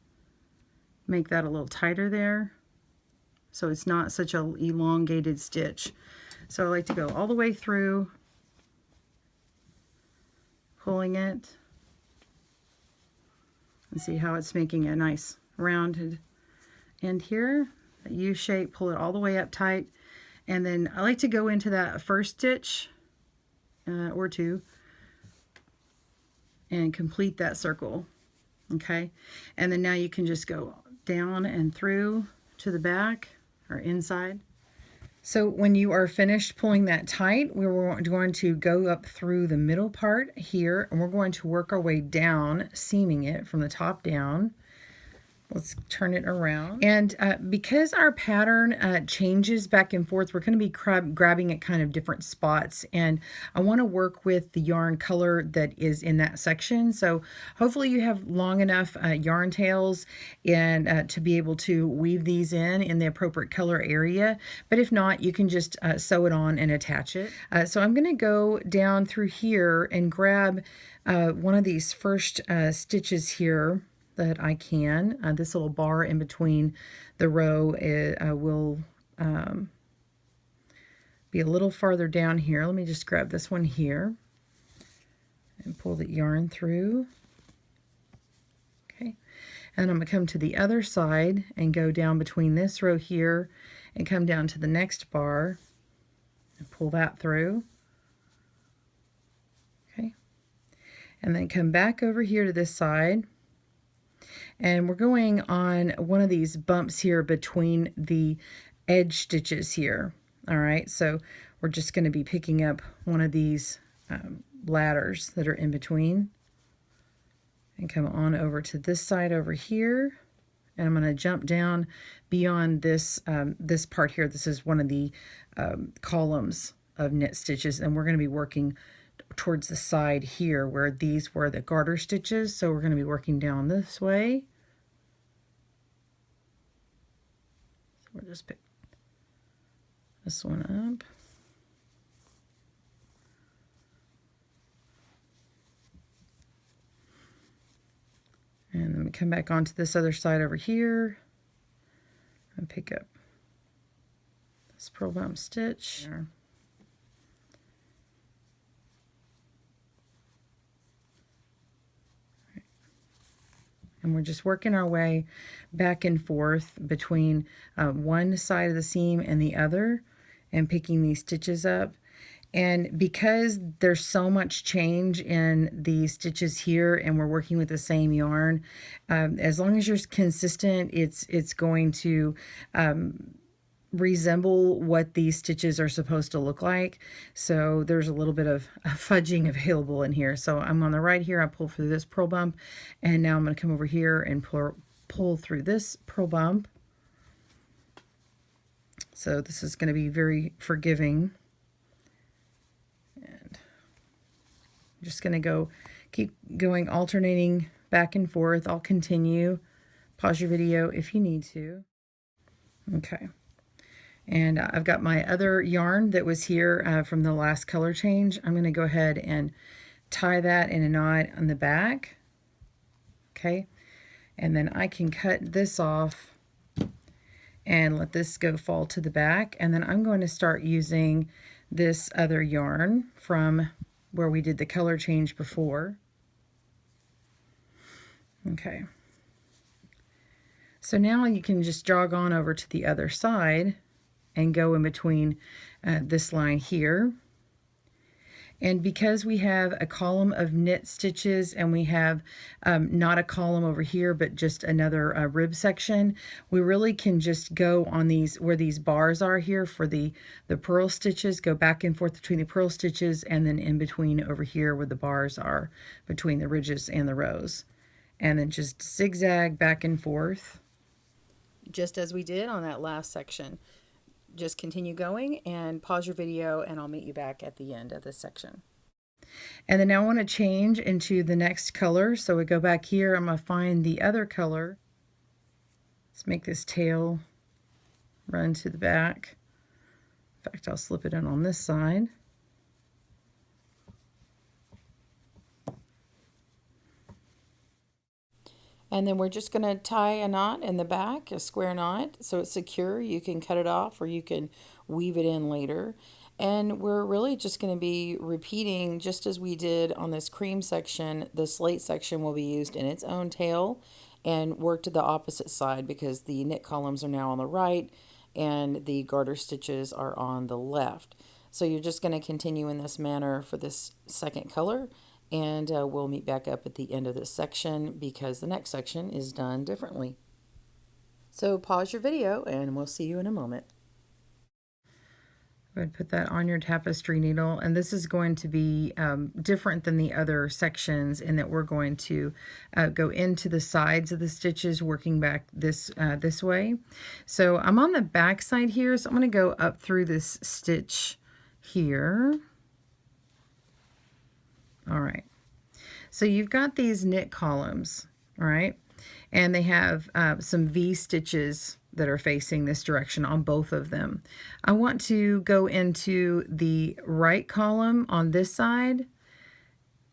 make that a little tighter there so it's not such a elongated stitch. So I like to go all the way through, pulling it, and see how it's making a nice rounded end here, a U shape, pull it all the way up tight. And then I like to go into that first stitch or 2 and complete that circle. Okay, and then now you can just go down and through to the back or inside. So when you are finished pulling that tight, we're going to go up through the middle part here, and we're going to work our way down, seaming it from the top down. Let's turn it around. And because our pattern changes back and forth, we're going to be grabbing at kind of different spots. And I want to work with the yarn color that is in that section. So hopefully you have long enough yarn tails and to be able to weave these in the appropriate color area. But if not, you can just sew it on and attach it. So I'm going to go down through here and grab one of these first stitches here. that I can. This little bar in between the row will be a little farther down here. Let me just grab this one here and pull the yarn through. Okay, and I'm going to come to the other side and go down between this row here and come down to the next bar and pull that through. Okay, and then come back over here to this side, and we're going on one of these bumps here between the edge stitches here. All right, so we're just going to be picking up one of these ladders that are in between and come on over to this side over here, and I'm going to jump down beyond this this part here. This is one of the columns of knit stitches, and we're going to be working towards the side here where these were the garter stitches, so we're going to be working down this way. So we'll just pick this one up. And then we come back onto this other side over here and pick up this purl bump stitch. And we're just working our way back and forth between one side of the seam and the other and picking these stitches up. And because there's so much change in the stitches here and we're working with the same yarn, as long as you're consistent, it's going to resemble what these stitches are supposed to look like. So there's a little bit of fudging available in here. So I'm on the right here, I pull through this purl bump, and now I'm going to come over here and pull through this purl bump. So this is going to be very forgiving. And I'm just going to keep going, alternating back and forth. I'll continue. Pause your video if you need to. Okay. And I've got my other yarn that was here from the last color change. I'm going to go ahead and tie that in a knot on the back. Okay. And then I can cut this off and let this fall to the back. And then I'm going to start using this other yarn from where we did the color change before. Okay. So now you can just jog on over to the other side and go in between this line here. And because we have a column of knit stitches and we have not a column over here, but just another rib section, we really can just go on these, where these bars are here for the purl stitches, go back and forth between the purl stitches, and then in between over here where the bars are between the ridges and the rows. And then just zigzag back and forth, just as we did on that last section. Just continue going and pause your video, and I'll meet you back at the end of this section. And then now I want to change into the next color. So we go back here, I'm going to find the other color. Let's make this tail run to the back. In fact, I'll slip it in on this side. And then we're just going to tie a knot in the back, a square knot, so it's secure. You can cut it off or you can weave it in later. And we're really just going to be repeating, just as we did on this cream section, the slate section will be used in its own tail, and work to the opposite side because the knit columns are now on the right and the garter stitches are on the left. So you're just going to continue in this manner for this second color. And we'll meet back up at the end of this section because the next section is done differently. So pause your video and we'll see you in a moment. Go ahead and put that on your tapestry needle, and this is going to be different than the other sections in that we're going to go into the sides of the stitches, working back this way. So I'm on the back side here, so I'm going to go up through this stitch here. All right, so you've got these knit columns, all right, and they have some V stitches that are facing this direction on both of them. I want to go into the right column on this side.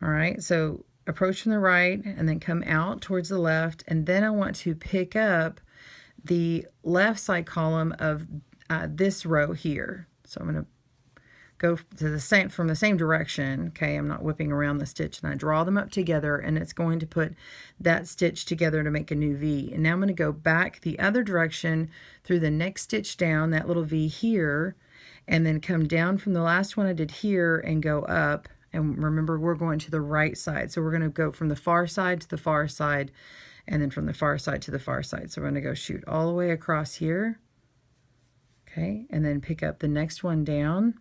All right, so approach from the right and then come out towards the left, and then I want to pick up the left side column of this row here. So I'm going to go to the same from the same direction. Okay, I'm not whipping around the stitch, and I draw them up together, and it's going to put that stitch together to make a new V. And now I'm going to go back the other direction through the next stitch down, that little V here, and then come down from the last one I did here and go up. And remember, we're going to the right side, so we're going to go from the far side to the far side, and then from the far side to the far side. So we're going to go shoot all the way across here, okay, and then pick up the next one down,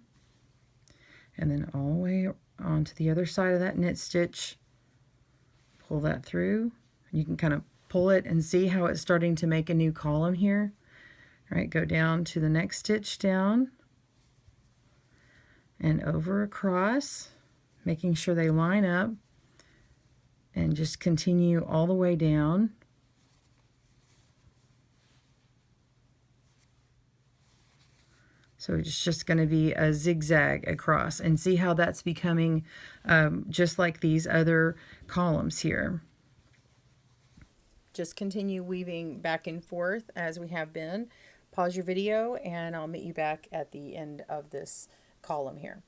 and then all the way onto the other side of that knit stitch, pull that through. You can kind of pull it and see how it's starting to make a new column here. All right, go down to the next stitch down and over across, making sure they line up, and just continue all the way down. So it's just going to be a zigzag across, and see how that's becoming just like these other columns here. Just continue weaving back and forth as we have been. Pause your video and I'll meet you back at the end of this column here.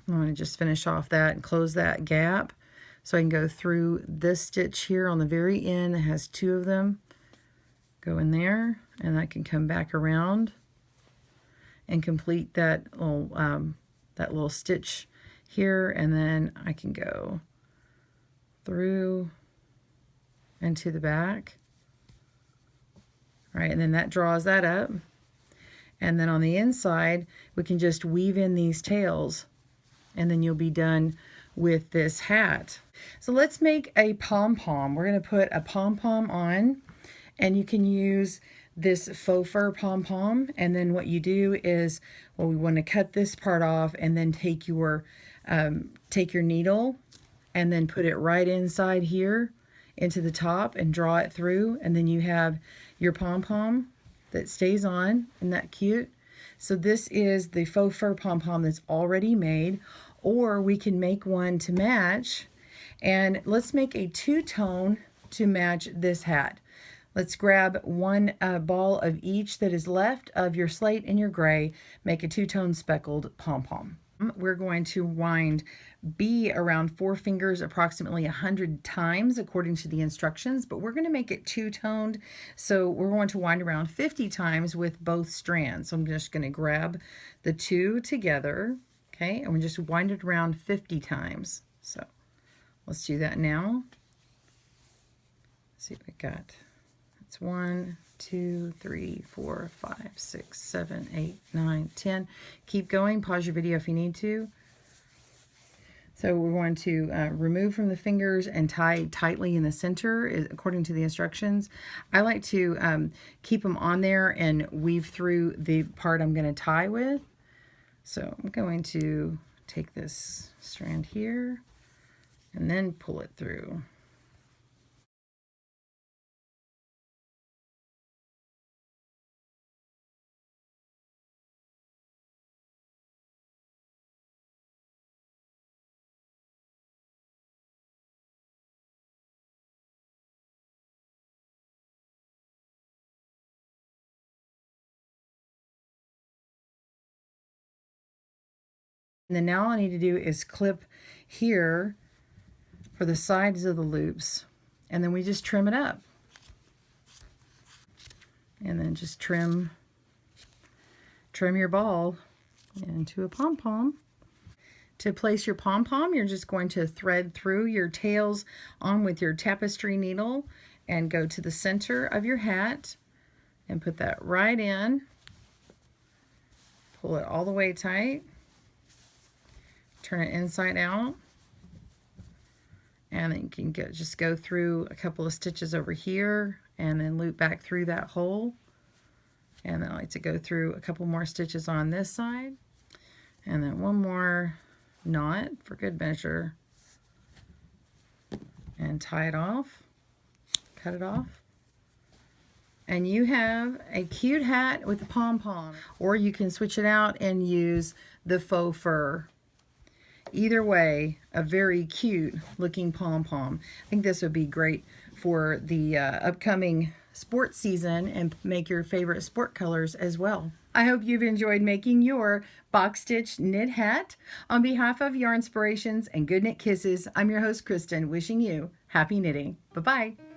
I'm going to just finish off that and close that gap so I can go through this stitch here on the very end. It has two of them. Go in there, and I can come back around and complete that little stitch here, and then I can go through and to the back. All right, and then that draws that up. And then on the inside, we can just weave in these tails, and then you'll be done with this hat. So let's make a pom-pom. We're going to put a pom-pom on, and you can use this faux fur pom-pom, and then what you do is, well, we want to cut this part off, and then take your needle and then put it right inside here into the top and draw it through, and then you have your pom-pom that stays on. Isn't that cute? So this is the faux fur pom-pom that's already made, or we can make one to match. And let's make a two-tone to match this hat. Let's grab one ball of each that is left of your slate and your gray. Make a two-tone speckled pom-pom. We're going to wind B around 4 fingers approximately 100 times according to the instructions, but we're going to make it two-toned, so we're going to wind around 50 times with both strands. So I'm just going to grab the two together, okay, and we just wind it around 50 times. So let's do that now. Let's see what we got. It's 1, 2, 3, 4, 5, 6, 7, 8, 9, 10. Keep going. Pause your video if you need to. So we're going to remove from the fingers and tie tightly in the center according to the instructions. I like to keep them on there and weave through the part I'm going to tie with. So I'm going to take this strand here and then pull it through. And then now all I need to do is clip here for the sides of the loops, and then we just trim it up. And then just trim your ball into a pom-pom. To place your pom-pom, you're just going to thread through your tails on with your tapestry needle and go to the center of your hat and put that right in. Pull it all the way tight. Turn it inside out, and then you can just go through a couple of stitches over here and then loop back through that hole. And then I like to go through a couple more stitches on this side, and then one more knot for good measure, and tie it off, cut it off. And you have a cute hat with a pom-pom, or you can switch it out and use the faux fur. Either way, a very cute looking pom-pom. I think this would be great for the upcoming sports season and make your favorite sport colors as well. I hope you've enjoyed making your box stitch knit hat. On behalf of Yarnspirations and Good Knit Kisses, I'm your host Kristen, wishing you happy knitting. Bye-bye.